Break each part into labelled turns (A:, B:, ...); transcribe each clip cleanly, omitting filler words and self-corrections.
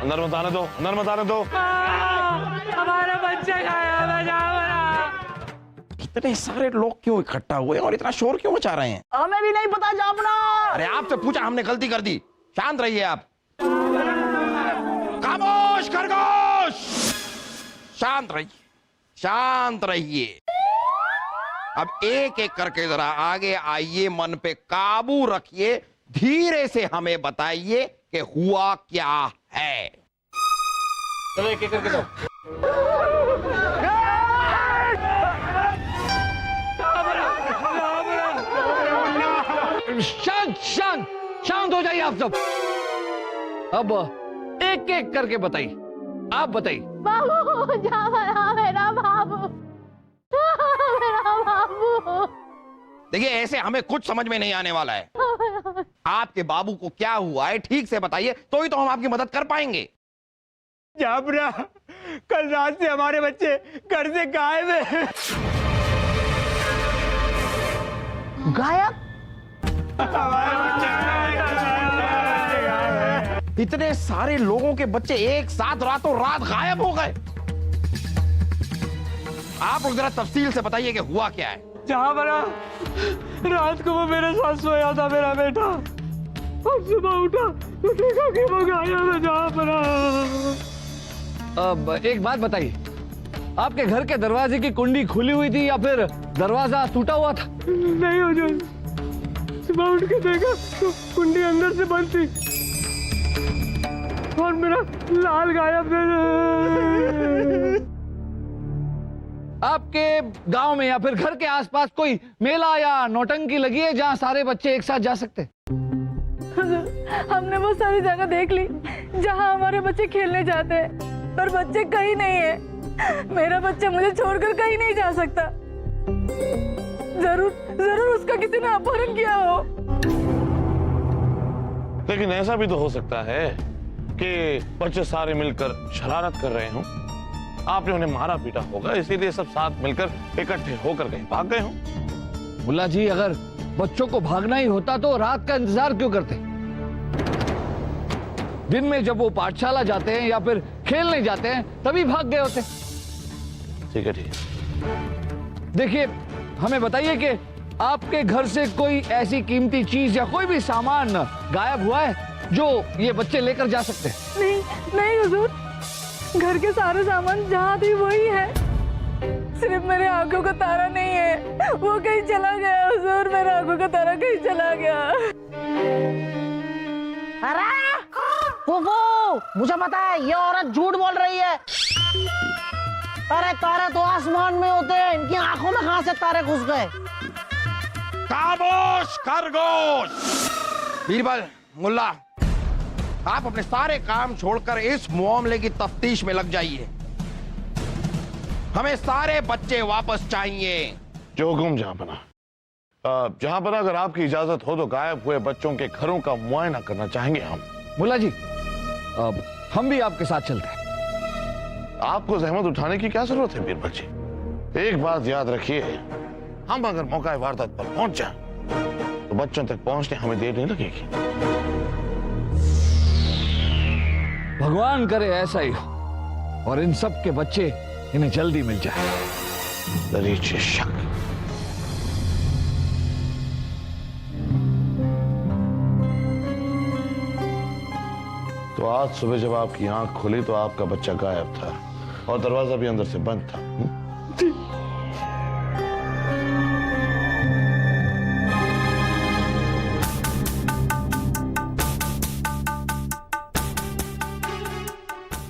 A: अंदर मत आने दो, अंदर मत आने दो।
B: हमारा बच्चा गायब है,
C: इतने सारे लोग क्यों इकट्ठा हुए और इतना शोर क्यों मचा रहे हैं?
D: हमें भी नहीं पता जापना।
C: अरे आपसे पूछा, हमने गलती कर दी। शांत रहिए आप। खामोश खरगोश, शांत रहिए, शांत रहिए। अब एक एक करके जरा आगे आइए, मन पे काबू रखिए, धीरे से हमें बताइए कि हुआ क्या है।
A: चलो एक एक करके दो।
E: शांत शांत शांत हो जाइए आप सब। अब एक एक करके बताइए, आप बताइए।
F: बाबू जा बना, मेरा बाबू, मेरा बाबू।
C: देखिए ऐसे हमें कुछ समझ में नहीं आने वाला है। आपके बाबू को क्या हुआ है ठीक से बताइए, तो ही तो हम आपकी मदद कर पाएंगे।
B: जाबरा, कल रात से हमारे बच्चे घर से गायब है।
D: गायब?
C: इतने सारे लोगों के बच्चे एक साथ रातों रात गायब हो गए। आप लोग जरा तफसील से बताइए कि हुआ क्या है।
B: जहाँ बना, रात को वो मेरे साथ सोया था मेरा बेटा, और सुबह उठा तो देखा कि वो गायब है। जहाँ बना।
E: अब एक बात बताइए, आपके घर के दरवाजे की कुंडी खुली हुई थी या फिर दरवाजा टूटा हुआ था?
B: नहीं हुजूर, सुबह उठ के देखा तो कुंडी अंदर से बंद थी और मेरा लाल गायब था।
E: आपके गांव में या फिर घर के आसपास कोई मेला या नौटंकी लगी है जहां सारे बच्चे एक साथ जा सकते?
F: हमने वो सारी जगह देख ली जहाँ हमारे बच्चे खेलने जाते हैं, पर बच्चे कहीं नहीं है। मेरा बच्चा मुझे छोड़कर कहीं नहीं जा सकता। जरूर जरूर उसका किसी ने अपहरण किया हो।
A: लेकिन ऐसा भी तो हो सकता है कि बच्चे सारे मिलकर शरारत कर रहे हों, आपने उन्हें मारा पीटा होगा, इसीलिए सब साथ मिलकर इकट्ठे होकर कहीं भाग गए हों।
E: मुल्ला जी, अगर बच्चों को भागना ही होता तो रात का इंतजार क्यों करते? दिन में जब वो पाठशाला जाते हैं या फिर खेलने जाते हैं तभी भाग गए होते।
A: ठीक है, ठीक है।
E: देखिए, हमें बताइए कि आपके घर से कोई ऐसी कीमती चीज या कोई भी सामान गायब हुआ है जो ये बच्चे लेकर जा सकते हैं?
F: नहीं नहीं हुजूर, घर के सारे सामान जहाँ थी वही है, सिर्फ मेरे आंखों का तारा नहीं है, वो कहीं चला गया हुजूर। मेरा आंखों का तारा कहीं चला गया।
D: अरे फूफू, मुझे पता है ये औरत झूठ बोल रही है। अरे तारे तो आसमान में होते हैं, इनकी आंखों में कहां से तारे घुस गए?
C: खामोश खरगोश। बीरबल, मुल्ला, आप अपने सारे काम छोड़कर इस मामले की तफ्तीश में लग जाइए। हमें सारे बच्चे वापस चाहिए।
A: जो हुक्म जहां बना। जहां बना, अगर आपकी इजाजत हो तो गायब हुए बच्चों के घरों का मुआयना करना चाहेंगे हम।
E: मुल्ला जी, अब हम भी आपके साथ चलते हैं।
A: आपको जहमत उठाने की क्या जरूरत है बीरबल जी? एक बात याद रखिए, हम अगर मौका वारदात पर पहुंच जाएं तो बच्चों तक पहुंचने हमें देर नहीं लगेगी।
E: भगवान करे ऐसा ही हो और इन सब के बच्चे इन्हें जल्दी मिल जाए।
A: दरीचे शक। तो आज सुबह जब आपकी आंख खुली तो आपका बच्चा गायब था और दरवाजा भी अंदर से बंद था।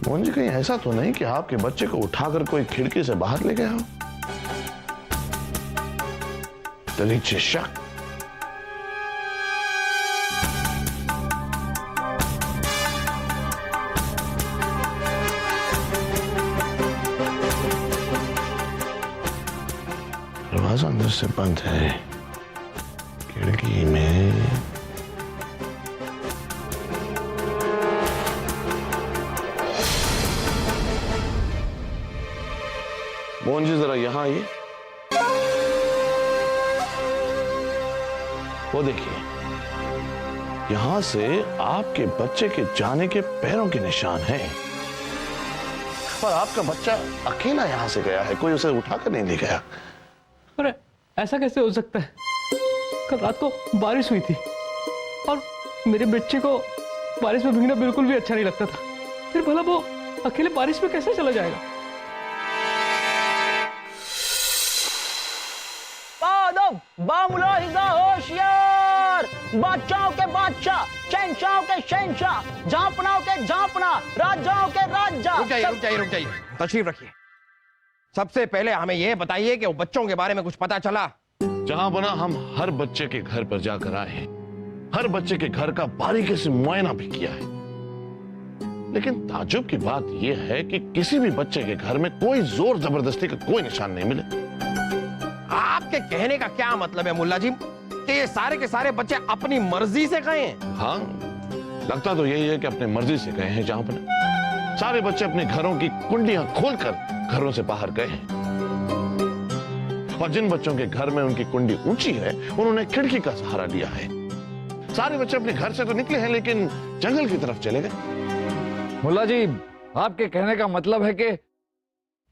A: मोहन जी, कहीं ऐसा तो नहीं कि आपके बच्चे को उठाकर कोई खिड़की से बाहर ले गया हो? दरीचे शक। दरवाजा अंदर से बंद है, खिड़की में मोहन जी जरा यहां आइए। वो देखिए, यहां से आपके बच्चे के जाने के पैरों के निशान हैं। पर आपका बच्चा अकेला यहां से गया है, कोई उसे उठाकर नहीं ले गया।
B: अरे ऐसा कैसे हो सकता है? कल रात को बारिश हुई थी और मेरे बच्चे को बारिश में भीगना बिल्कुल भी अच्छा नहीं लगता था। फिर भला वो अकेले बारिश में कैसे चला जाएगा?
D: होशियार, बादशाहों के बादशाह, शहंशाहों के शहंशाह, जापनाओं के जापना, राजाओं के राजा।
C: रुक जाइए, तशरीफ रखिए। सबसे पहले हमें यह बताइए कि वो बच्चों के बारे में कुछ पता चला?
A: जहां बना हम हर बच्चे के घर पर जाकर आए हैं, हर बच्चे के घर का बारीकी से मुआयना भी किया है। लेकिन ताज्जुब की बात यह है कि किसी भी बच्चे के घर में कोई जोर जबरदस्ती का कोई निशान नहीं मिले।
C: आपके कहने का क्या मतलब है मुल्ला जी कि ये सारे के सारे बच्चे अपनी मर्जी से गए हैं?
A: हाँ, लगता तो यही है कि अपनी मर्जी से गए हैं। जहां पर सारे बच्चे अपने घरों की कुंडियां खोलकर घरों से बाहर गए हैं, और जिन बच्चों के घर में उनकी कुंडी ऊंची है उन्होंने खिड़की का सहारा लिया है। सारे बच्चे अपने घर से तो निकले हैं लेकिन जंगल की तरफ चले गए।
E: मुल्ला जी, आपके कहने का मतलब है कि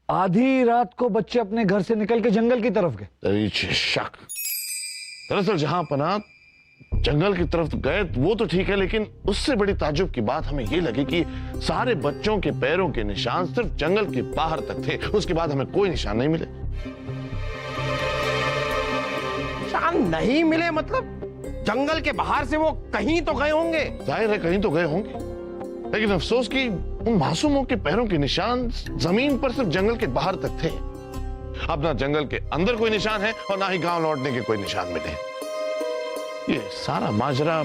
E: आधी रात को बच्चे अपने घर से निकल के जंगल की तरफ गए?
A: शक। दरअसल जहां पना जंगल की तरफ गए वो तो ठीक है, लेकिन उससे बड़ी ताज्जुब की बात हमें ये लगी कि सारे बच्चों के पैरों के निशान सिर्फ जंगल के बाहर तक थे। उसके बाद हमें कोई निशान नहीं मिले।
C: निशान नहीं मिले मतलब जंगल के बाहर से वो कहीं तो गए होंगे?
A: जाहिर है कहीं तो गए होंगे, लेकिन अफसोस कि उन मासूमों के पैरों के निशान जमीन पर सिर्फ जंगल के बाहर तक थे। अब ना जंगल के अंदर कोई निशान है और ना ही गांव लौटने के कोई निशान मिले। ये सारा माजरा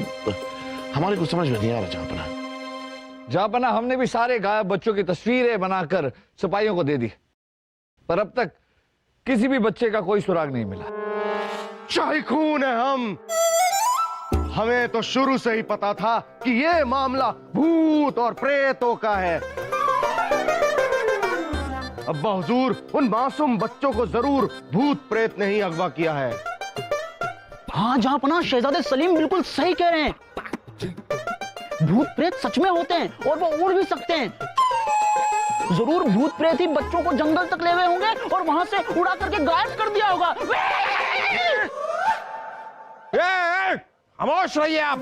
A: हमारे को समझ में नहीं आ रहा।
E: जहांपना हमने भी सारे गायब बच्चों की तस्वीरें बनाकर सिपाहियों को दे दी, पर अब तक किसी भी बच्चे का कोई सुराग नहीं मिला।
G: शाही खून है हम। हमें तो शुरू से ही पता था कि ये मामला भूत और प्रेतों का है। अब्बा हुजूर, उन मासूम बच्चों को जरूर भूत प्रेत ने ही अगवा किया है।
D: हाँ जहांपना, शहजादे सलीम बिल्कुल सही कह रहे हैं। भूत प्रेत सच में होते हैं और वो उड़ भी सकते हैं। जरूर भूत प्रेत ही बच्चों को जंगल तक ले गए होंगे और वहां से उड़ा करके गायब कर दिया होगा।
C: खामोश रहिए आप।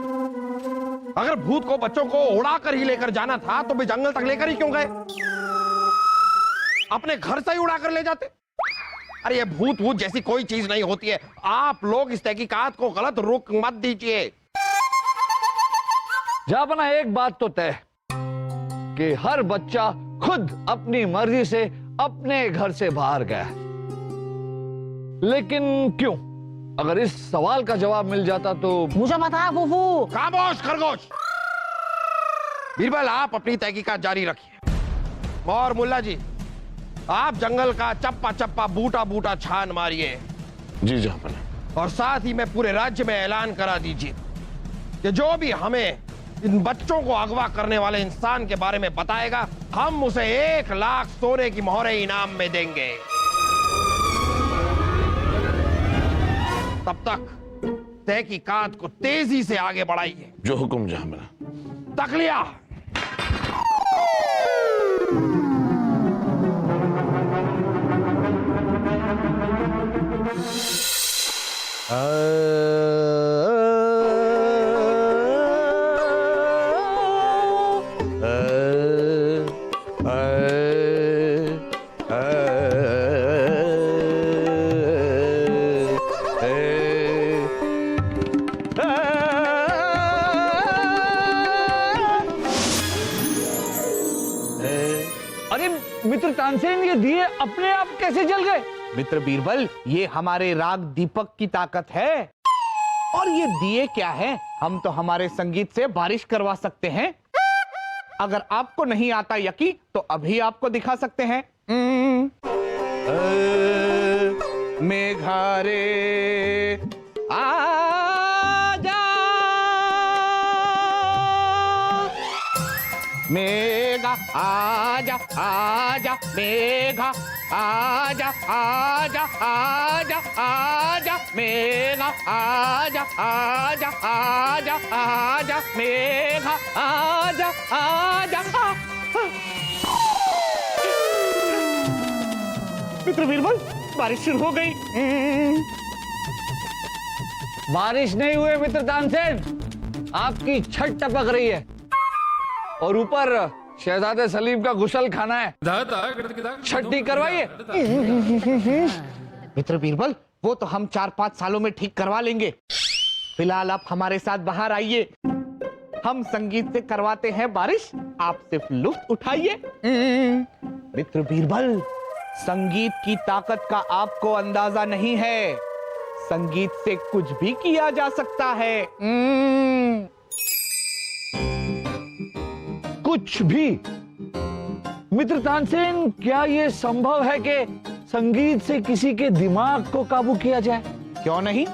C: अगर भूत को बच्चों को उड़ा कर ही लेकर जाना था तो भी जंगल तक लेकर ही क्यों गए? अपने घर से ही उड़ा कर ले जाते। अरे ये भूत भूत जैसी कोई चीज नहीं होती है। आप लोग इस तहकीकात को गलत रुख मत दीजिए।
E: जहांपना एक बात तो तय कि हर बच्चा खुद अपनी मर्जी से अपने घर से बाहर गया, लेकिन क्यों? अगर इस सवाल का जवाब मिल जाता तो।
D: मुझे बताया फूफू।
C: खामोश खरगोश। बीरबल, आप अपनी तहकीकात जारी रखिए और मुल्ला जी आप जंगल का चप्पा चप्पा बूटा बूटा छान मारिए।
A: जी जहांपना।
C: और साथ ही में पूरे राज्य में ऐलान करा दीजिए कि जो भी हमें इन बच्चों को अगवा करने वाले इंसान के बारे में बताएगा हम उसे 1 लाख सोने की मोहरें इनाम में देंगे। तब तक तहकीकात को तेजी से आगे बढ़ाइए।
A: जो हुक्म जहांपना।
C: तकलिया।
E: अरे मित्र तानसेन, ये दिए अपने आप कैसे जल गए?
H: मित्र बीरबल, ये हमारे राग दीपक की ताकत है। और ये दिए क्या है? हम तो हमारे संगीत से बारिश करवा सकते हैं। अगर आपको नहीं आता यकी तो अभी आपको दिखा सकते हैं। मेघारे आजा, मेघा आजा आजा मेघा, आजा आजा आजा आजा मेघा, आजा आजा आजा आजा मेघा, आजा आजा। मित्र बीरबल, बारिश शुरू हो गई।
E: बारिश नहीं हुए मित्र तानसेन, आपकी छत टपक रही है और ऊपर शहजादे सलीम का गुसल खाना है। छत ठीक करवाइए।
H: मित्र बीरबल, वो तो हम 4-5 सालों में ठीक करवा लेंगे। फिलहाल आप हमारे साथ बाहर आइए, हम संगीत से करवाते हैं बारिश, आप सिर्फ लुत्फ उठाइए। मित्र बीरबल, संगीत की ताकत का आपको अंदाजा नहीं है। संगीत से कुछ भी किया जा सकता है।
E: कुछ भी? मित्र तानसेन, क्या यह संभव है कि संगीत से किसी के दिमाग को काबू किया जाए?
H: क्यों नहीं?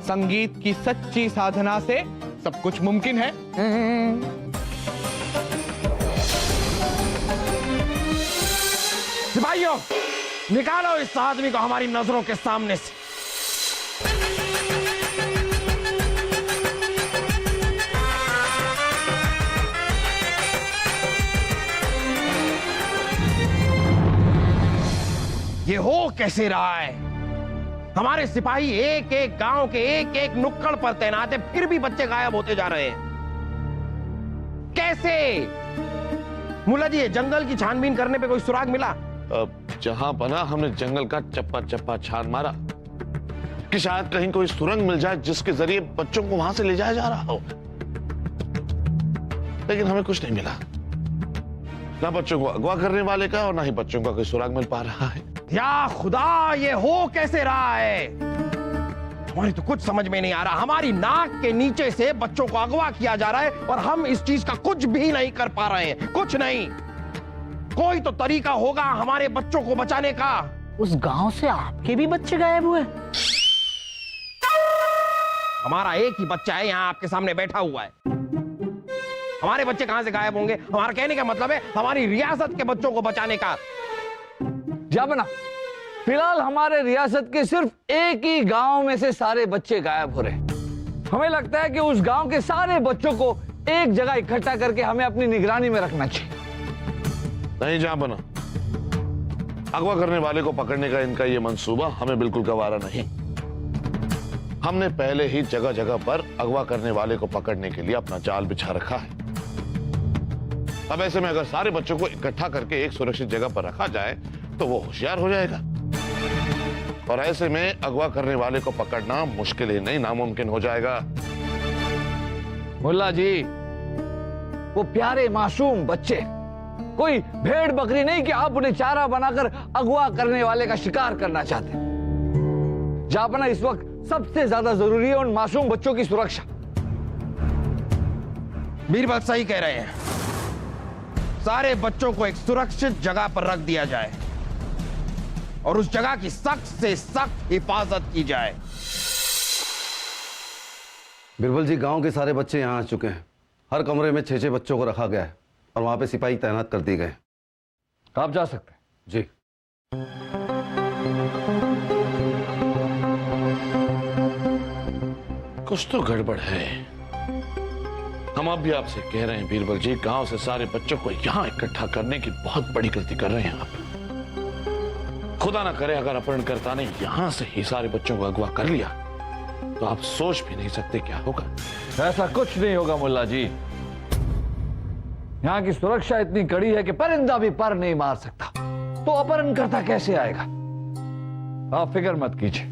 H: संगीत की सच्ची साधना से सब कुछ मुमकिन है।
C: सिपाहियों, निकालो इस आदमी को हमारी नजरों के सामने से। ये हो कैसे रहा है? हमारे सिपाही एक एक गांव के एक एक नुक्कड़ पर तैनात है, फिर भी बच्चे गायब होते जा रहे हैं। कैसे? मुल्ला जी, जंगल की छानबीन करने पे कोई सुराग मिला?
A: जहां बना हमने जंगल का चप्पा चप्पा छान मारा कि शायद कहीं कोई सुरंग मिल जाए जिसके जरिए बच्चों को वहां से ले जाया जा रहा हो, लेकिन हमें कुछ नहीं मिला। ना बच्चों को अगवा करने वाले का और ना ही बच्चों का कोई सुराग मिल पा रहा है।
C: या खुदा, ये हो कैसे रहा है? हमारी तो कुछ समझ में नहीं आ रहा। हमारी नाक के नीचे से बच्चों को अगवा किया जा रहा है और हम इस चीज का कुछ भी नहीं कर पा रहे हैं। कुछ नहीं। कोई तो तरीका होगा हमारे बच्चों को बचाने का।
D: उस गांव से आपके भी बच्चे गायब हुए?
C: हमारा एक ही बच्चा है यहाँ आपके सामने बैठा हुआ है। हमारे बच्चे कहां से गायब होंगे? हमारा कहने का मतलब है हमारी रियासत के बच्चों को बचाने का।
E: जाबना, फिलहाल हमारे रियासत के सिर्फ एक ही गांव में से सारे बच्चे गायब हो रहे हैं। हमें लगता है कि उस गांव के सारे बच्चों को एक जगह इकट्ठा करके हमें अपनी निगरानी में रखना चाहिए।
A: नहीं जाबना, अगवा करने वाले को पकड़ने का इनका ये मंसूबा हमें बिल्कुल गवारा नहीं। हमने पहले ही जगह जगह पर अगवा करने वाले को पकड़ने के लिए अपना जाल बिछा रखा है। अब ऐसे में अगर सारे बच्चों को इकट्ठा करके एक सुरक्षित जगह पर रखा जाए तो वो होशियार हो जाएगा, और ऐसे में अगवा करने वाले को पकड़ना मुश्किल ही नहीं नामुमकिन हो जाएगा।
E: मुल्ला जी, वो प्यारे मासूम बच्चे कोई भेड़ बकरी नहीं कि आप उन्हें चारा बनाकर अगवा करने वाले का शिकार करना चाहते हैं। जापना, इस वक्त सबसे ज्यादा जरूरी है उन मासूम बच्चों की सुरक्षा।
C: बीरबल सही कह रहे हैं। सारे बच्चों को एक सुरक्षित जगह पर रख दिया जाए और उस जगह की सख्त से सख्त हिफाजत की जाए।
I: बिरबल जी, गांव के सारे बच्चे यहां आ चुके हैं। हर कमरे में 6-6 बच्चों को रखा गया है और वहां पे सिपाही तैनात कर दिए गए।
E: आप जा सकते हैं।
I: जी।
A: कुछ तो गड़बड़ है। हम अब भी आपसे कह रहे हैं बीरबल जी, गांव से सारे बच्चों को यहां इकट्ठा करने की बहुत बड़ी गलती कर रहे हैं आप। खुदा ना करे अगर अपहरणकर्ता ने यहां से ही सारे बच्चों को अगवा कर लिया तो आप सोच भी नहीं सकते क्या होगा।
E: ऐसा कुछ नहीं होगा मुल्ला जी। यहाँ की सुरक्षा इतनी कड़ी है कि परिंदा भी पर नहीं मार सकता, तो अपहरणकर्ता कैसे आएगा? आप फिक्र मत कीजिए।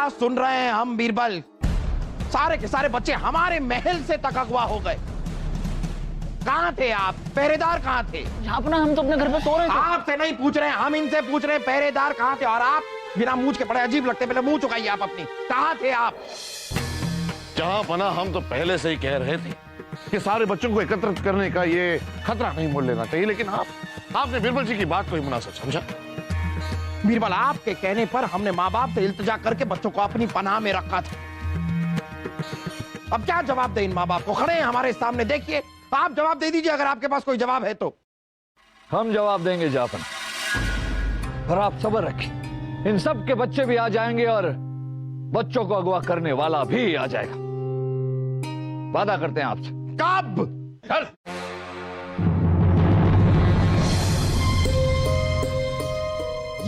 C: क्या सुन रहे हैं हम बीरबल? सारे के सारे बच्चे हमारे महल से तक अगवा हो गए। कहां थे आप? पहरेदार कहां थे?
D: अपना हम तो अपने घर पे सो रहे थे।
C: आपसे नहीं पूछ रहे हैं, हम इनसे पूछ रहे हैं पहरेदार कहां थे। और आप बिना मूंछ के बड़े अजीब लगते, पहले मुंह चुकाइए आप अपनी। कहां थे आप?
A: जहां पना हम तो पहले से ही कह रहे थे कि सारे बच्चों को एकत्रित करने का ये खतरा नहीं मोल लेना चाहिए, लेकिन आपने बीरबल जी की बात को ही मुनासिब समझा।
C: बीरबल, आपके कहने पर हमने माँ बाप से इल्तिजा करके बच्चों को अपनी पनाह में रखा था। अब क्या जवाब दे इन माँ बाप को? खड़े हैं हमारे सामने, देखिए आप जवाब दे दीजिए अगर आपके पास कोई जवाब है तो।
E: हम जवाब देंगे जापन, पर आप सब्र रखिए। इन सब के बच्चे भी आ जाएंगे और बच्चों को अगवा करने वाला भी आ जाएगा। वादा करते हैं आपसे।
C: कब?
A: चल।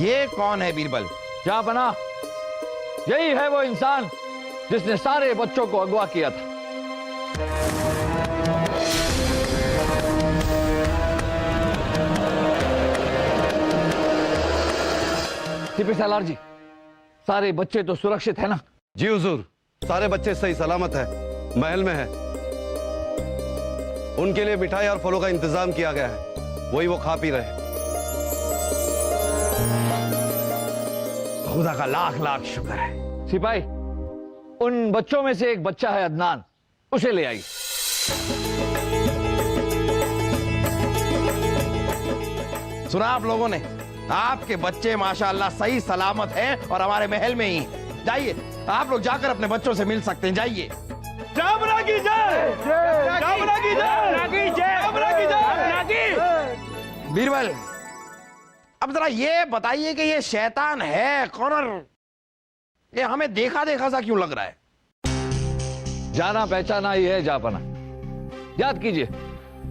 C: ये कौन है बीरबल?
E: जापना, यही है वो इंसान जिसने सारे बच्चों को अगवा किया था। सीपी सालार जी, सारे बच्चे तो सुरक्षित है ना?
I: जी हुजूर, सारे बच्चे सही सलामत है, महल में है। उनके लिए मिठाई और फलों का इंतजाम किया गया है, वही वो खा पी रहे हैं।
C: खुदा का लाख लाख शुक्र है।
E: सिपाही, उन बच्चों में से एक बच्चा है अदनान, उसे ले आइए।
C: सुना आप लोगों ने? आपके बच्चे माशाअल्लाह सही सलामत हैं और हमारे महल में ही हैं। जाइए, आप लोग जाकर अपने बच्चों से मिल सकते हैं, जाइए।
B: जामना की जय, जामना की जय, जामना की जय।
C: बीरबल, अब जरा ये बताइए कि ये शैतान है कौन और ये हमें देखा देखा सा क्यों लग रहा है?
E: जाना पहचाना ही है जापना। याद कीजिए,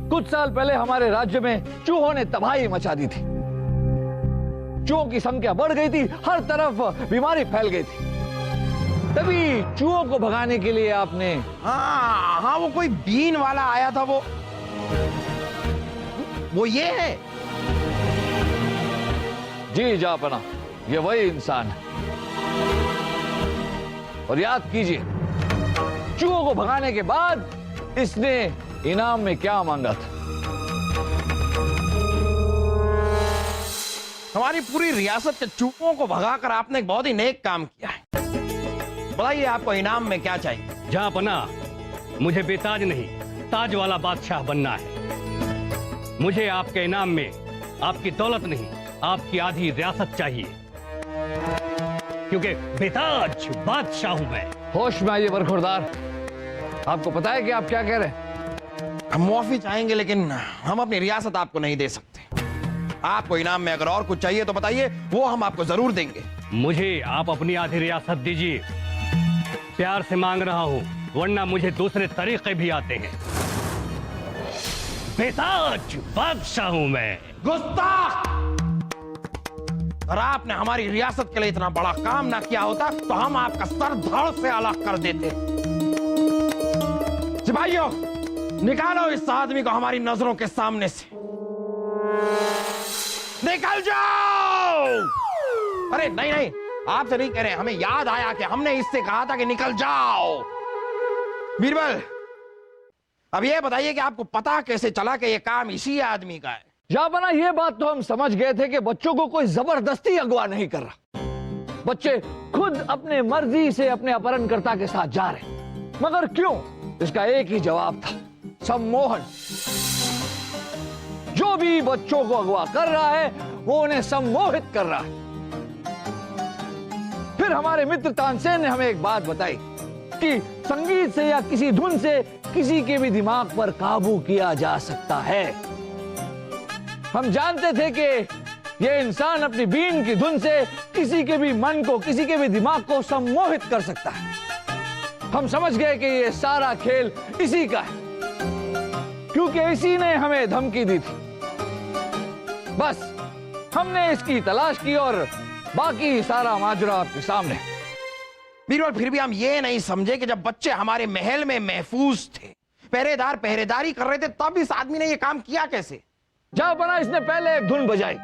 E: कुछ साल पहले हमारे राज्य में चूहों ने तबाही मचा दी थी। चूहों की संख्या बढ़ गई थी, हर तरफ बीमारी फैल गई थी। तभी चूहों को भगाने के लिए आपने
C: हाँ हाँ, वो कोई बीन वाला आया था, वो ये है।
E: जी जापना, ये वही इंसान है। और याद कीजिए, चूहों को भगाने के बाद इसने इनाम में क्या मांगा था?
C: हमारी पूरी रियासत के चूहों को भगाकर आपने एक बहुत ही नेक काम किया है। बताइए आपको इनाम में क्या चाहिए?
J: जहां पना, मुझे बेताज नहीं ताज वाला बादशाह बनना है। मुझे आपके इनाम में आपकी दौलत नहीं, आपकी आधी रियासत चाहिए, क्योंकि बेताज बादशाह हूं मैं।
E: होश में आइए बरखुरदार, आपको पता है कि आप क्या कह रहे हैं?
C: हम मुआफी चाहेंगे, लेकिन हम अपनी रियासत आपको नहीं दे सकते। आपको इनाम में अगर और कुछ चाहिए तो बताइए, वो हम आपको जरूर देंगे।
J: मुझे आप अपनी आधी रियासत दीजिए, प्यार से मांग रहा हूं, वरना मुझे दूसरे तरीके भी आते हैं। बेताज बादशाह हूं मैं।
C: गुस्ताख! अगर आपने हमारी रियासत के लिए इतना बड़ा काम ना किया होता तो हम आपका सर धड़ से अलग कर देते। सिपाहियों, निकालो इस आदमी को हमारी नजरों के सामने से। निकल जाओ! अरे नहीं नहीं, आपसे नहीं कह रहे, हमें याद आया कि हमने इससे कहा था कि निकल जाओ। बीरबल, अब ये बताइए कि आपको पता कैसे चला कि ये काम इसी आदमी का है?
E: जापना, ये बात तो हम समझ गए थे कि बच्चों को कोई जबरदस्ती अगवा नहीं कर रहा। बच्चे खुद अपने मर्जी से अपने अपहरणकर्ता के साथ जा रहे, मगर क्यों? इसका एक ही जवाब था, सम्मोहन। जो भी बच्चों को अगवा कर रहा है वो उन्हें सम्मोहित कर रहा है। फिर हमारे मित्र तानसेन ने हमें एक बात बताई कि संगीत से या किसी धुन से किसी के भी दिमाग पर काबू किया जा सकता है। हम जानते थे कि यह इंसान अपनी बीन की धुन से किसी के भी मन को, किसी के भी दिमाग को सम्मोहित कर सकता है। हम समझ गए कि यह सारा खेल इसी का है, क्योंकि इसी ने हमें धमकी दी थी। बस हमने इसकी तलाश की और बाकी सारा माजरा आपके सामने।
C: बीरबल, फिर भी हम ये नहीं समझे कि जब बच्चे हमारे महल में महफूज थे, पहरेदार पहरेदारी कर रहे थे, तब इस आदमी ने ये काम किया कैसे?
E: जा बना, इसने पहले एक धुन बजाई।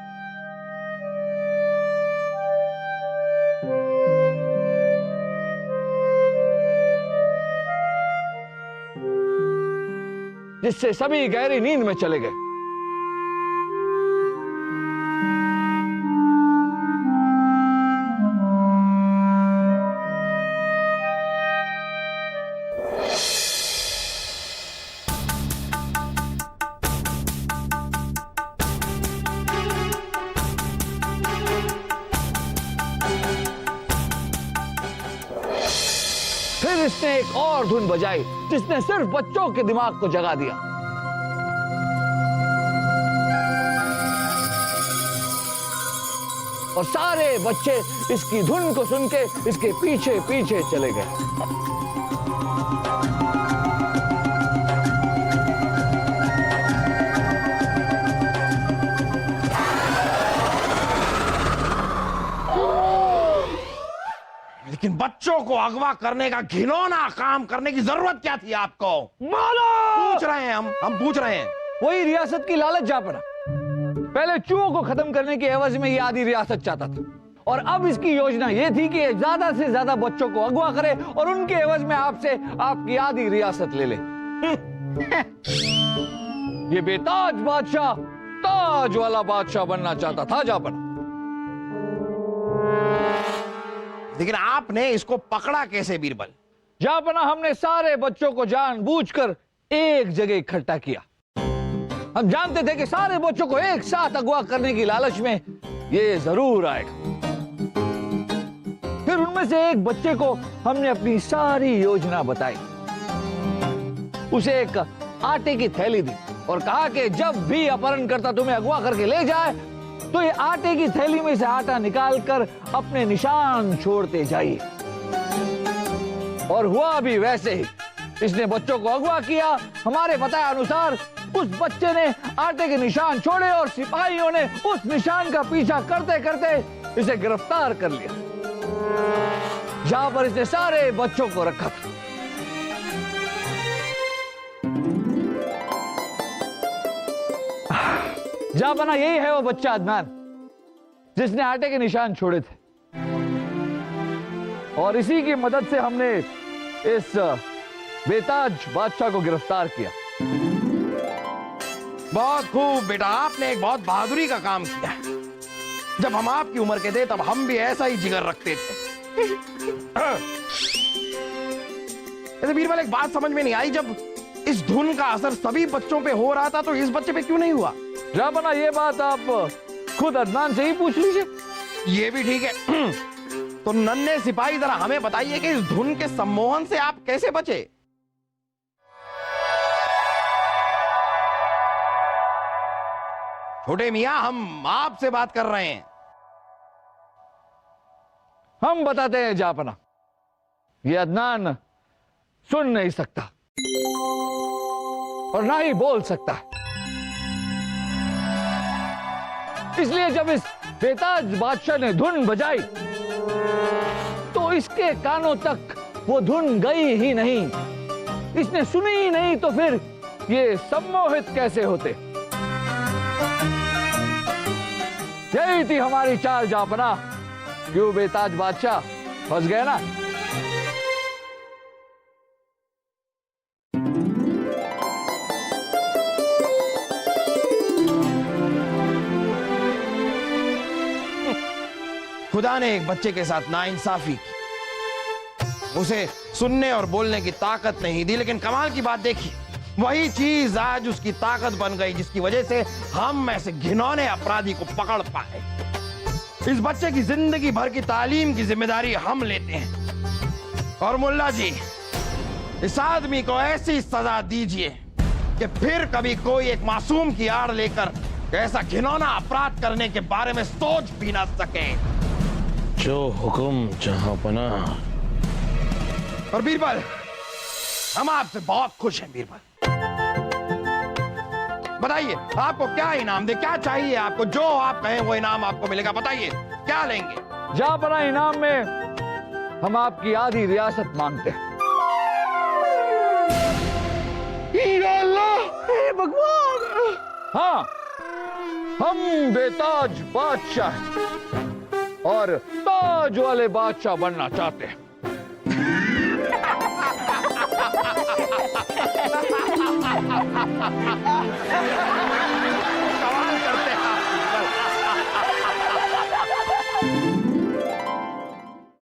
E: जिससे सभी गहरी नींद में चले गए। फिर इसने एक और धुन बजाई जिसने सिर्फ बच्चों के दिमाग को जगा दिया। और सारे बच्चे इसकी धुन को सुन के इसके पीछे पीछे चले गए।
C: लेकिन बच्चों को अगवा करने का घिनौना काम करने की जरूरत क्या थी आपको? पूछ रहे हैं हम पूछ रहे हैं।
E: वही रियासत की लालच जापना। पहले चूहों को खत्म करने के एवज में ये आधी रियासत चाहता था, और अब इसकी योजना ये थी कि ज्यादा से ज्यादा बच्चों को अगवा करे और उनके एवज में आपसे आपकी आधी रियासत ले ले। ये बेताज बादशाह ताज वाला बादशाह बनना चाहता था जापना।
C: लेकिन आपने इसको पकड़ा कैसे बीरबल?
E: जापना, हमने सारे बच्चों को जानबूझकर एक जगह इकट्ठा किया। हम जानते थे कि सारे बच्चों को एक साथ अगवा करने की लालच में ये जरूर आएगा। फिर उनमें से एक बच्चे को हमने अपनी सारी योजना बताई। उसे एक आटे की थैली दी और कहा कि जब भी अपहरणकर्ता तुम्हें अगवा करके ले जाए तो ये आटे की थैली में से आटा निकालकर अपने निशान छोड़ते जाइए। और हुआ भी वैसे ही। इसने बच्चों को अगवा किया। हमारे बताए अनुसार उस बच्चे ने आटे के निशान छोड़े और सिपाहियों ने उस निशान का पीछा करते करते इसे गिरफ्तार कर लिया, जहां पर इसने सारे बच्चों को रखा था। जापना, यही है वो बच्चा अदनान जिसने आटे के निशान छोड़े थे, और इसी की मदद से हमने इस बेताज बादशाह को गिरफ्तार किया।
C: बहुत खूब बेटा, आपने एक बहुत बहादुरी का काम किया। जब हम आपकी उम्र के थे तब हम भी ऐसा ही जिगर रखते थे। ऐसे बीरबल, एक बात समझ में नहीं आई, जब इस धुन का असर सभी बच्चों पे हो रहा था तो इस बच्चे पे क्यों नहीं हुआ?
E: जापना, ये बात आप खुद अदनान से ही पूछ लीजिए।
C: ये भी ठीक है। तो नन्हे सिपाही, जरा हमें बताइए कि इस धुन के सम्मोहन से आप कैसे बचे? छोटे मियां, हम आपसे बात कर रहे हैं।
E: हम बताते हैं जापना, ये अदनान सुन नहीं सकता और ना ही बोल सकता। इसलिए जब इस बेताज बादशाह ने धुन बजाई तो इसके कानों तक वो धुन गई ही नहीं। इसने सुनी ही नहीं, तो फिर ये सम्मोहित कैसे होते? यही थी हमारी चाल जापना। क्यों बेताज बादशाह, फंस गए ना?
C: खुदा ने एक बच्चे के साथ नाइंसाफी की। उसे सुनने और बोलने की ताकत नहीं दी, लेकिन कमाल की बात देखिए, वही चीज आज उसकी ताकत बन गई जिसकी वजह से हम ऐसे घिनौने अपराधी को पकड़ पाए। इस बच्चे की जिंदगी भर की तालीम की जिम्मेदारी हम लेते हैं। और मुल्ला जी, इस आदमी को ऐसी सजा दीजिए कि फिर कभी कोई एक मासूम की आड़ लेकर ऐसा घिनौना अपराध करने के बारे में सोच भी ना सके।
A: जो हुक्म जहांपना।
C: और बीरबल, हम आपसे बहुत खुश हैं बीरबल। बताइए, आपको क्या इनाम दे, क्या चाहिए आपको? जो आप कहें वो इनाम आपको मिलेगा। बताइए क्या लेंगे?
E: जापना, इनाम में हम आपकी आधी रियासत मांगते हैं।
C: हे भगवान!
E: हाँ, हम बेताज बादशाह हैं और ताज वाले बादशाह बनना चाहते हैं।